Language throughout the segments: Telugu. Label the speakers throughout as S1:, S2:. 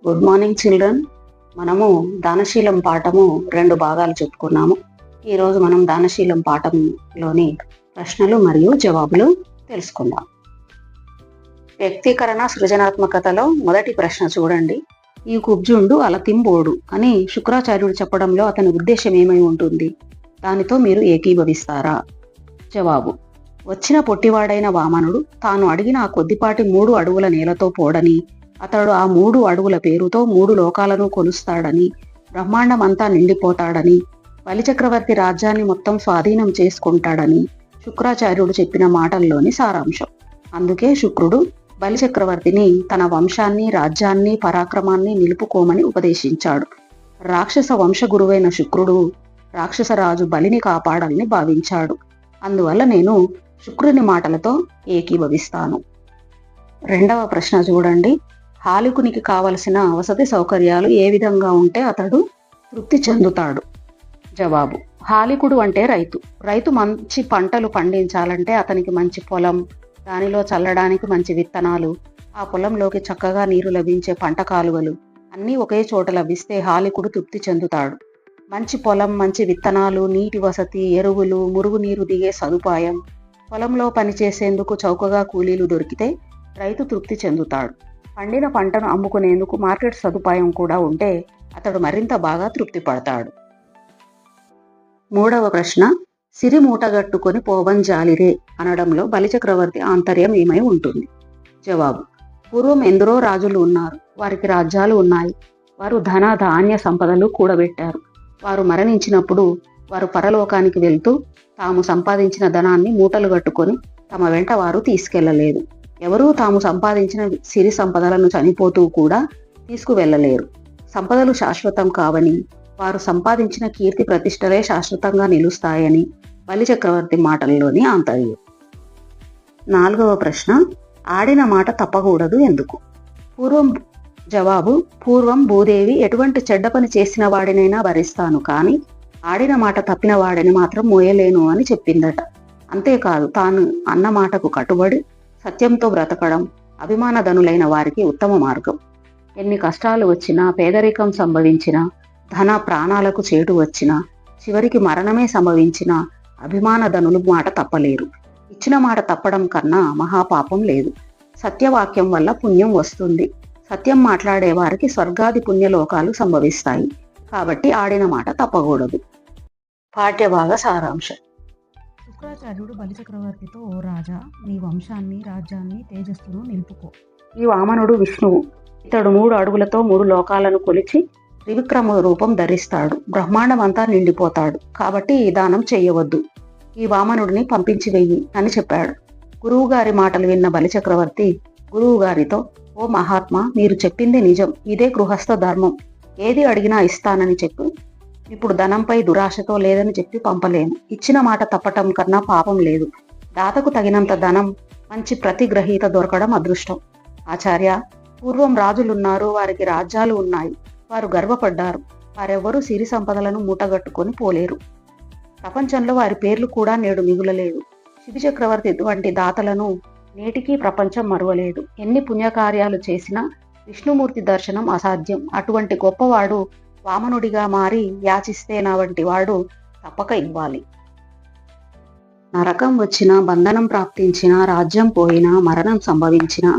S1: Good morning children. మనము దానశీలం పాఠము 2 భాగాలు చెప్పుకున్నాము. ఈరోజు మనం దానశీలం పాఠంలోని ప్రశ్నలు మరియు జవాబులు తెలుసుకుందాం. వ్యక్తీకరణ సృజనాత్మకతలో మొదటి ప్రశ్న చూడండి. ఈ కుబ్జుండు అలతింబోడు అని శుక్రాచార్యుడు చెప్పడంలో అతని ఉద్దేశం ఏమై ఉంటుంది? దానితో మీరు ఏకీభవిస్తారా? జవాబు: వచ్చిన పొట్టివాడైన వామనుడు తాను అడిగిన ఆ కొద్దిపాటి 3 అడుగుల నేలతో పోడని, అతడు ఆ 3 అడుగుల పేరుతో 3 లోకాలను కొలుస్తాడని, బ్రహ్మాండమంతా నిండిపోతాడని, బలిచక్రవర్తి రాజ్యాన్ని మొత్తం స్వాధీనం చేసుకుంటాడని శుక్రాచార్యుడు చెప్పిన మాటల్లోని సారాంశం. అందుకే శుక్రుడు బలిచక్రవర్తిని తన వంశాన్ని, రాజ్యాన్ని, పరాక్రమాన్ని నిలుపుకోమని ఉపదేశించాడు. రాక్షస వంశగురువైన శుక్రుడు రాక్షసరాజు బలిని కాపాడాలని భావించాడు. అందువల్ల నేను శుక్రుని మాటలతో ఏకీభవిస్తాను. రెండవ ప్రశ్న చూడండి. హాలికునికి కావలసిన వసతి సౌకర్యాలు ఏ విధంగా ఉంటే అతడు తృప్తి చెందుతాడు? జవాబు: హాలికుడు అంటే రైతు మంచి పంటలు పండించాలంటే అతనికి మంచి పొలం, దానిలో చల్లడానికి మంచి విత్తనాలు, ఆ పొలంలోకి చక్కగా నీరు లభించే పంట కాలువలు అన్నీ ఒకే చోట లభిస్తే హాలికుడు తృప్తి చెందుతాడు. మంచి పొలం, మంచి విత్తనాలు, నీటి వసతి, ఎరువులు, మురుగునీరు దిగే సదుపాయం, పొలంలో పనిచేసేందుకు చౌకగా కూలీలు దొరికితే రైతు తృప్తి చెందుతాడు. పండిన పంటను అమ్ముకునేందుకు మార్కెట్ సదుపాయం కూడా ఉంటే అతడు మరింత బాగా తృప్తి పడతాడు. మూడవ ప్రశ్న. సిరి మూటగట్టుకొని పోవంజాలిరే అనడంలో బలిచక్రవర్తి ఆంతర్యం ఏమై ఉంటుంది? జవాబు: పూర్వం ఎందరో రాజులు ఉన్నారు. వారికి రాజ్యాలు ఉన్నాయి. వారు ధన ధాన్య సంపదలు కూడబెట్టారు. వారు మరణించినప్పుడు వారు పరలోకానికి వెళ్తూ తాము సంపాదించిన ధనాన్ని మూటలు కట్టుకొని తమ వెంట వారు తీసుకెళ్లలేదు. ఎవరూ తాము సంపాదించిన సిరి సంపదలను చనిపోతూ కూడా తీసుకువెళ్ళలేరు. సంపదలు శాశ్వతం కావని, వారు సంపాదించిన కీర్తి ప్రతిష్టలే శాశ్వతంగా నిలుస్తాయని బలిచక్రవర్తి మాటల్లోని ఆంతర్యం. నాలుగవ ప్రశ్న. ఆడిన మాట తప్పకూడదు ఎందుకు? జవాబు: పూర్వం భూదేవి ఎటువంటి చెడ్డ పని చేసిన వాడినైనా భరిస్తాను, కానీ ఆడిన మాట తప్పిన వాడిని మాత్రం మోయలేను అని చెప్పిందట. అంతేకాదు, తాను అన్న మాటకు కట్టుబడి సత్యంతో బ్రతకడం అభిమానధనులైన వారికి ఉత్తమ మార్గం. ఎన్ని కష్టాలు వచ్చినా, పేదరికం సంభవించినా, ధన ప్రాణాలకు చేటు వచ్చినా, చివరికి మరణమే సంభవించినా అభిమానధనులు మాట తప్పలేరు. ఇచ్చిన మాట తప్పడం కన్నా మహాపాపం లేదు. సత్యవాక్యం వల్ల పుణ్యం వస్తుంది. సత్యం మాట్లాడే వారికి స్వర్గాది పుణ్యలోకాలు సంభవిస్తాయి. కాబట్టి ఆడిన మాట తప్పకూడదు. పాఠ్యభాగ సారాంశం.
S2: శుక్రాచార్యుడు బలిచక్రవర్తితో, ఓ రాజా, నీ వంశాన్ని, రాజ్యాన్ని, తేజస్సును నిలుపుకో.
S1: ఈ వామనుడు విష్ణువు. ఇతడు 3 అడుగులతో 3 లోకాలను కొలిచి త్రివిక్రమ రూపం ధరిస్తాడు. బ్రహ్మాండం అంతా నిండిపోతాడు. కాబట్టి ఈ దానం చెయ్యవద్దు. ఈ వామనుడిని పంపించి వెయ్యి అని చెప్పాడు. గురువుగారి మాటలు విన్న బలిచక్రవర్తి గురువుగారితో, ఓ మహాత్మా, మీరు చెప్పింది నిజం. ఇదే గృహస్థ ధర్మం. ఏది అడిగినా ఇస్తానని చెప్పి ఇప్పుడు ధనంపై దురాశతో లేదని చెప్పి పంపలేను. ఇచ్చిన మాట తప్పటం కన్నా పాపం లేదు. దాతకు తగినంత ధనం, మంచి ప్రతిగ్రహీత దొరకడం అదృష్టం. ఆచార్య, పూర్వం రాజులున్నారు. వారికి రాజ్యాలు ఉన్నాయి. వారు గర్వపడ్డారు. వారెవ్వరూ సిరి సంపదలను మూటగట్టుకొని పోలేరు. ప్రపంచంలో వారి పేర్లు కూడా నేడు మిగులలేదు. శిబి చక్రవర్తి వంటి దాతలను నేటికీ ప్రపంచం మరువలేదు. ఎన్ని పుణ్యకార్యాలు చేసినా విష్ణుమూర్తి దర్శనం అసాధ్యం. అటువంటి గొప్పవాడు వామనుడిగా మారి యాచిస్తే నా వంటి వాడు తప్పక ఇవ్వాలి. నరకం వచ్చినా, బంధనం ప్రాప్తించినా, రాజ్యం పోయినా, మరణం సంభవించినా,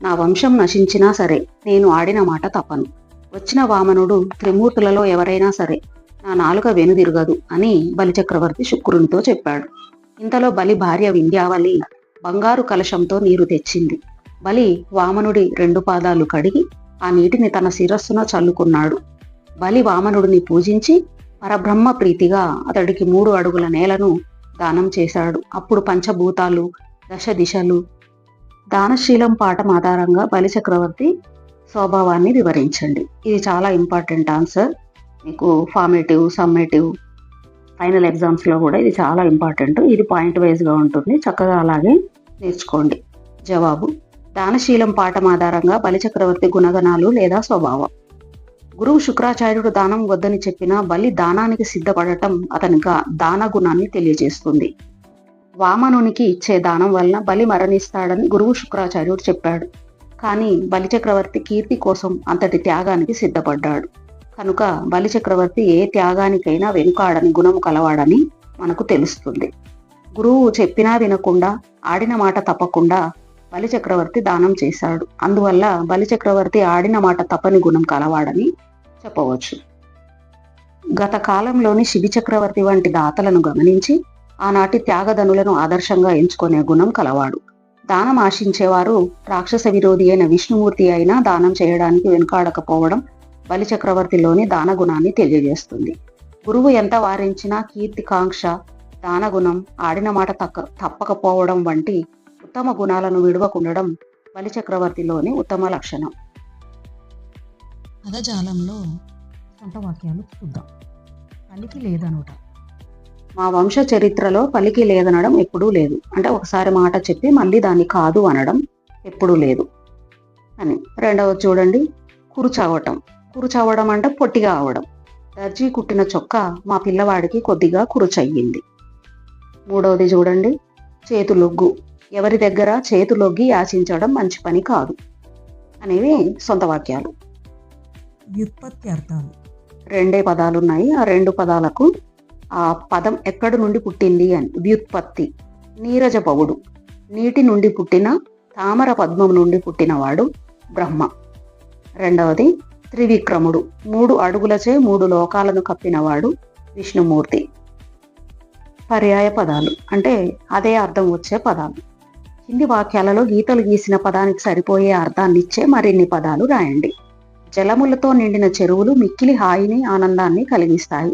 S1: నా వంశం నశించినా సరే నేను ఆడిన మాట తప్పను. వచ్చిన వామనుడు త్రిమూర్తులలో ఎవరైనా సరే నా నాలుక వెనుదిరగదు అని బలిచక్రవర్తి శుక్రునితో చెప్పాడు. ఇంతలో బలి భార్య వింధ్యావళి బంగారు కలశంతో నీరు తెచ్చింది. బలి వామనుడి 2 పాదాలు కడిగి ఆ నీటిని తన శిరస్సున చల్లుకున్నాడు. బలి వామనుడిని పూజించి పరబ్రహ్మ ప్రీతిగా అతడికి 3 అడుగుల నేలను దానం చేశాడు. అప్పుడు పంచభూతాలు, 10 దిశలు. దానశీలం పాఠం ఆధారంగా బలిచక్రవర్తి స్వభావాన్ని వివరించండి. ఇది చాలా ఇంపార్టెంట్ ఆన్సర్. మీకు ఫార్మేటివ్, సమ్మేటివ్, ఫైనల్ ఎగ్జామ్స్లో కూడా ఇది చాలా ఇంపార్టెంట్. ఇది పాయింట్ వైజ్గా ఉంటుంది. చక్కగా అలాగే నేర్చుకోండి. జవాబు: దానశీలం పాఠం ఆధారంగా బలిచక్రవర్తి గుణగణాలు లేదా స్వభావం. గురువు శుక్రాచార్యుడు దానం వద్దని చెప్పినా బలి దానానికి సిద్ధపడటం అతని దాన గుణాన్ని తెలియజేస్తుంది. వామనునికి ఇచ్చే దానం వలన బలి మరణిస్తాడని గురువు శుక్రాచార్యుడు చెప్పాడు. కానీ బలిచక్రవర్తి కీర్తి కోసం అంతటి త్యాగానికి సిద్ధపడ్డాడు. కనుక బలిచక్రవర్తి ఏ త్యాగానికైనా వెనుకాడని గుణము కలవాడని మనకు తెలుస్తుంది. గురువు చెప్పినా వినకుండా, ఆడిన మాట తప్పకుండా బలిచక్రవర్తి దానం చేశాడు. అందువల్ల బలిచక్రవర్తి ఆడిన మాట తప్పని గుణం కలవాడని చెప్పవచ్చు. గత కాలంలోని శిబి చక్రవర్తి వంటి దాతలను గమనించి ఆనాటి త్యాగధనులను ఆదర్శంగా ఎంచుకునే గుణం కలవాడు. దానం ఆశించేవారు రాక్షస విరోధి అయిన విష్ణుమూర్తి అయినా దానం చేయడానికి వెనుకాడకపోవడం బలిచక్రవర్తిలోని దానగుణాన్ని తెలియజేస్తుంది. గురువు ఎంత వారించినా కీర్తికాంక్ష, దానగుణం, ఆడిన మాట తప్పకపోవడం వంటి ఉత్తమ గుణాలను విడవకుండడం బలిచక్రవర్తిలోని ఉత్తమ లక్షణం.
S2: పదజాలంలో సొంత వాక్యాలు చూద్దాం. పలికి లేదనుట.
S1: మా వంశ చరిత్రలో పలికి లేదనడం ఎప్పుడూ లేదు. అంటే ఒకసారి మాట చెప్పి మళ్ళీ దాన్ని కాదు అనడం ఎప్పుడూ లేదు అని. రెండవది చూడండి, కురుచవటం. కురుచవడం అంటే పొట్టిగా అవడం. దర్జీ కుట్టిన చొక్కా మా పిల్లవాడికి కొద్దిగా కురుచయ్యింది. మూడవది చూడండి, చేతులొగ్గు. ఎవరి దగ్గర చేతులొగ్గి యాచించడం మంచి పని కాదు అనేవి సొంత వాక్యాలు.
S2: వ్యుత్పత్తి అర్థాలు.
S1: 2 పదాలు ఉన్నాయి. ఆ 2 పదాలకు ఆ పదం ఎక్కడి నుండి పుట్టింది అని. వ్యుత్పత్తి. నీరజపవుడు, నీటి నుండి పుట్టిన తామర పద్మం నుండి పుట్టినవాడు బ్రహ్మ. రెండవది త్రివిక్రముడు, 3 అడుగులచే 3 లోకాలను కప్పినవాడు విష్ణుమూర్తి. పర్యాయ పదాలు అంటే అదే అర్థం వచ్చే పదాలు. కింది వాక్యాలలో గీతలు గీసిన పదానికి సరిపోయే అర్థాన్నిచ్చే మరిన్ని పదాలు రాయండి. జలములతో నిండిన చెరువులు మిక్కిలి హాయిని, ఆనందాన్ని కలిగిస్తాయి.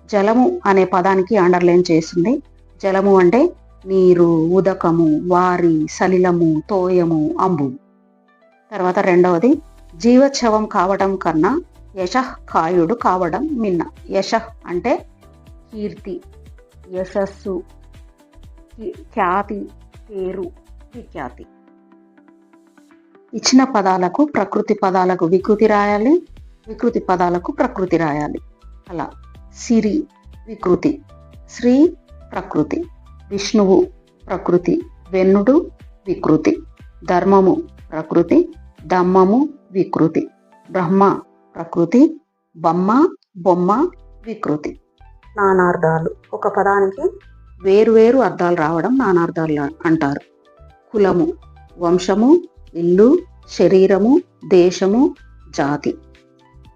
S1: జలము అనే పదానికి అండర్లైన్ చేసింది. జలము అంటే నీరు, ఉదకము, వారి, సలిలము, తోయము, అంబు. తర్వాత రెండవది జీవోత్సవం కావడం కన్నా యశః కాయుడు కావడం మిన్న. యశః అంటే కీర్తి, యశస్సు, ఖ్యాతి, పేరు, విఖ్యాతి. ఇచ్చిన పదాలకు ప్రకృతి పదాలకు వికృతి రాయాలి, వికృతి పదాలకు ప్రకృతి రాయాలి. అలా సిరి వికృతి, శ్రీ ప్రకృతి, విష్ణువు ప్రకృతి, వెన్నుడు వికృతి, ధర్మము ప్రకృతి, దమ్మము వికృతి, బ్రహ్మ ప్రకృతి, బొమ్మ వికృతి. నానార్థాలు. ఒక పదానికి వేరువేరు అర్థాలు రావడం నానార్థాలు అంటారు. కులము, వంశము, ఇల్లు, శరీరము, దేశము, జాతి.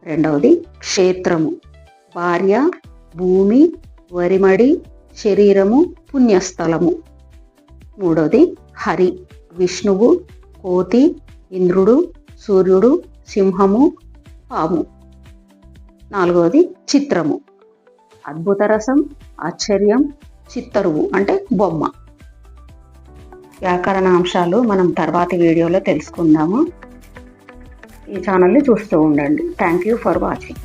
S1: రెండవది క్షేత్రము, భార్య, భూమి, వరిమడి, శరీరము, పుణ్యస్థలము. మూడవది హరి, విష్ణువు, కోతి, ఇంద్రుడు, సూర్యుడు, సింహము, పాము. నాలుగవది చిత్రము, అద్భుత రసం, ఆశ్చర్యం, చిత్తరువు అంటే బొమ్మ. వ్యాకరణ అంశాలు మనం తర్వాతి వీడియోలో తెలుసుకుందాము. ఈ ఛానల్ని చూస్తూ ఉండండి. Thank you for watching.